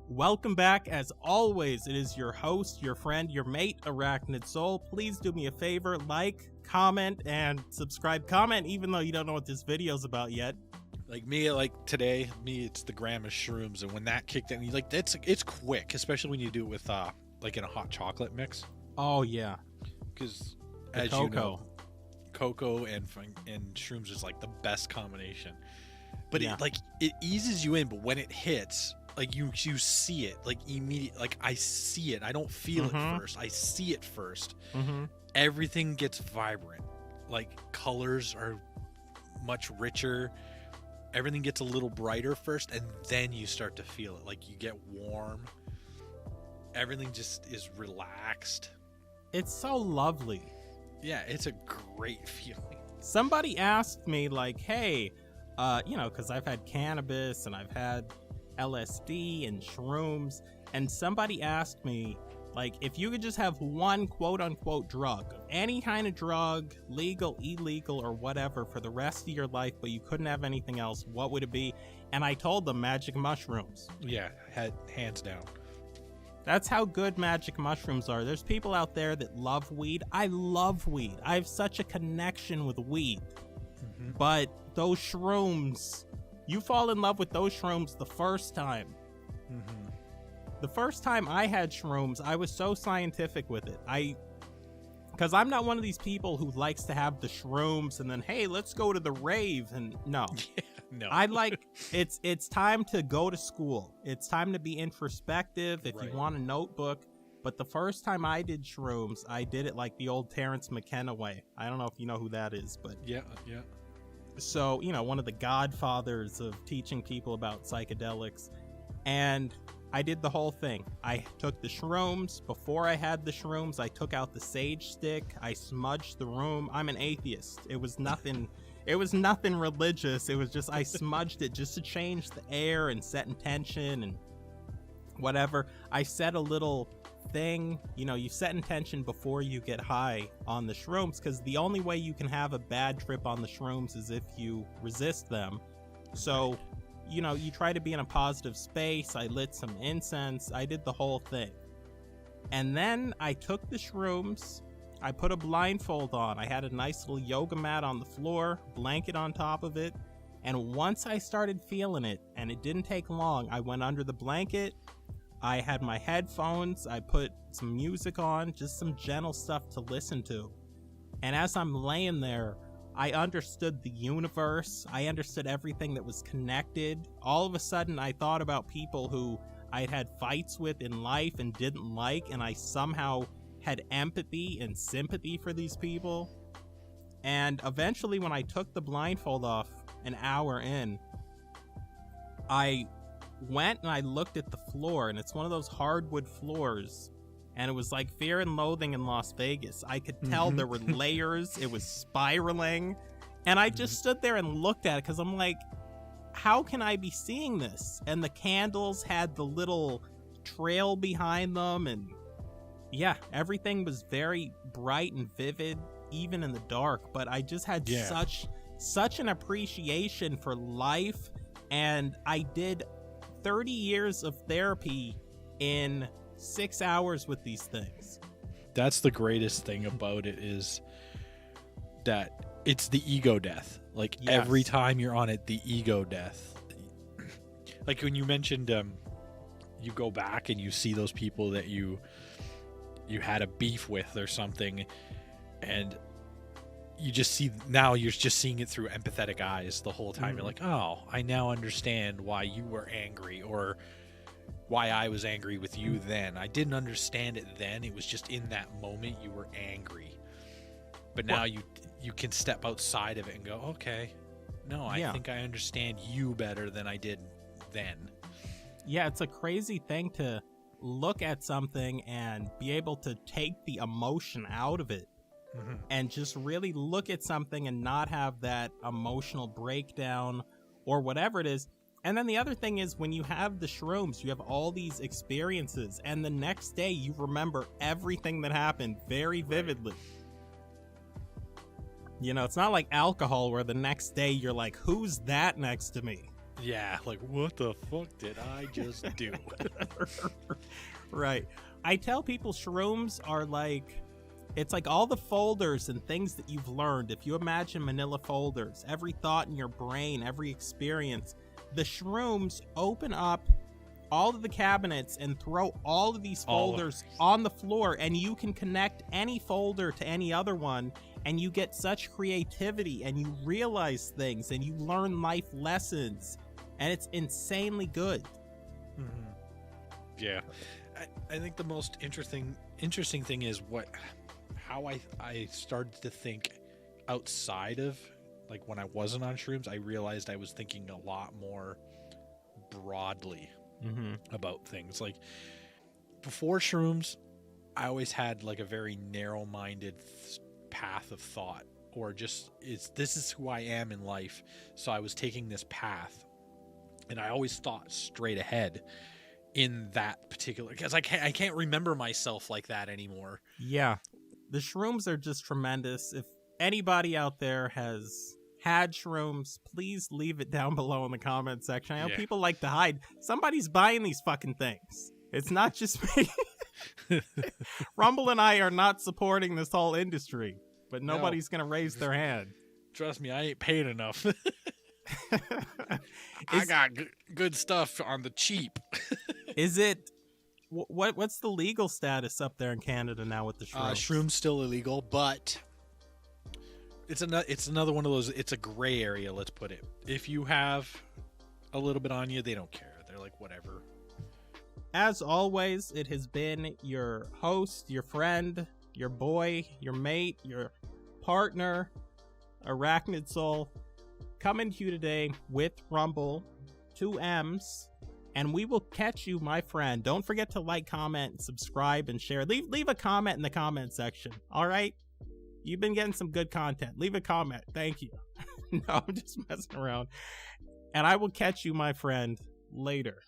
Welcome back. As always, it is your host, your friend, your mate, Arachnid Soul. Please do me a favor, like, comment, and subscribe. Comment even though you don't know what this video's about yet. Like today, it's the gram of Shrooms, and when that kicked in, it's quick, especially when you do it with like in a hot chocolate mix. Oh yeah, because as you know, cocoa and Shrooms is like the best combination. But yeah, it eases you in, but when it hits, like you see it like immediate. Like I see it, I don't feel it first. I see it first. Everything gets vibrant. Like colors are much richer. Everything gets a little brighter first, and then you start to feel it. Like you get warm. Everything just is relaxed. It's so lovely. Yeah, it's a great feeling. Somebody asked me like, hey, because I've had cannabis and I've had LSD and shrooms, and somebody asked me, like, if you could just have one quote-unquote drug, any kind of drug, legal, illegal, or whatever, for the rest of your life, but you couldn't have anything else, what would it be? And I told them magic mushrooms. Yeah, hands down. That's how good magic mushrooms are. There's people out there that love weed. I love weed. I have such a connection with weed. But those shrooms, you fall in love with those shrooms the first time. The first time I had shrooms, I was so scientific with it. Because I'm not one of these people who likes to have the shrooms and then, hey, let's go to the rave. And no. No. I like, it's time to go to school. It's time to be introspective if you want a notebook. But the first time I did shrooms, I did it like the old Terrence McKenna way. I don't know if you know who that is, but... Yeah. So, one of the godfathers of teaching people about psychedelics. And I did the whole thing. I took the shrooms. Before I had the shrooms, I took out the sage stick. I smudged the room. I'm an atheist. It was nothing religious. It was just, I smudged it just to change the air and set intention and whatever. I set a little thing, you set intention before you get high on the shrooms, because the only way you can have a bad trip on the shrooms is if you resist them. So you try to be in a positive space. I lit some incense. I did the whole thing. And then I took the shrooms. I put a blindfold on. I had a nice little yoga mat on the floor, blanket on top of it. And once I started feeling it, and it didn't take long, I went under the blanket. I had my headphones. I put some music on, just some gentle stuff to listen to. And as I'm laying there, I understood the universe. I understood everything that was connected. All of a sudden, I thought about people who I had fights with in life and didn't like, and I somehow had empathy and sympathy for these people. And eventually, when I took the blindfold off an hour in, I went and I looked at the floor, and it's one of those hardwood floors. And it was like Fear and Loathing in Las Vegas. I could tell there were layers. It was spiraling. And I just stood there and looked at it because I'm like, how can I be seeing this? And the candles had the little trail behind them. And yeah, everything was very bright and vivid, even in the dark. But I just had such an appreciation for life. And I did 30 years of therapy in 6 hours with these things. That's the greatest thing about it, is that it's the ego death. Like every time you're on it, the ego death. Like when you mentioned you go back and you see those people that you had a beef with or something, and you just see, now you're just seeing it through empathetic eyes the whole time. You're like, oh, I now understand why you were angry, or why I was angry with you then. I didn't understand it then. It was just in that moment you were angry. But now you can step outside of it and go, okay, no, I think I understand you better than I did then. Yeah, it's a crazy thing to look at something and be able to take the emotion out of it. And just really look at something and not have that emotional breakdown or whatever it is. And then the other thing is, when you have the shrooms, you have all these experiences, and the next day you remember everything that happened very vividly. You know, it's not like alcohol where the next day you're like, who's that next to me? Yeah, like, what the fuck did I just do? Right. I tell people shrooms are like, it's like all the folders and things that you've learned. If you imagine manila folders, every thought in your brain, every experience, the shrooms open up all of the cabinets and throw all of these folders on the floor, and you can connect any folder to any other one, and you get such creativity, and you realize things, and you learn life lessons, and it's insanely good. Mm-hmm. Yeah. I think the most interesting thing is how I started to think outside of, like, when I wasn't on shrooms. I realized I was thinking a lot more broadly about things. Like, before shrooms, I always had like a very narrow-minded path of thought, or just this is who I am in life. So I was taking this path, and I always thought straight ahead in that particular, because I can't remember myself like that anymore. Yeah, the shrooms are just tremendous. If anybody out there has had shrooms, please leave it down below in the comment section. I know people like to hide. Somebody's buying these fucking things. It's not just me. Rumble and I are not supporting this whole industry, but nobody's gonna raise their hand. Trust me, I ain't paid enough. I got good stuff on the cheap. Is it what's the legal status up there in Canada now with the shrooms? Shroom's still illegal, but it's another one of those. It's a gray area, let's put it. If you have a little bit on you, they don't care. They're like, whatever. As always, it has been your host, your friend, your boy, your mate, your partner, Arachnid Soul, coming to you today with Rumble, 2 M's, and we will catch you, my friend. Don't forget to like, comment, subscribe, and share. Leave a comment in the comment section, all right? You've been getting some good content. Leave a comment. Thank you. No, I'm just messing around. And I will catch you, my friend, later.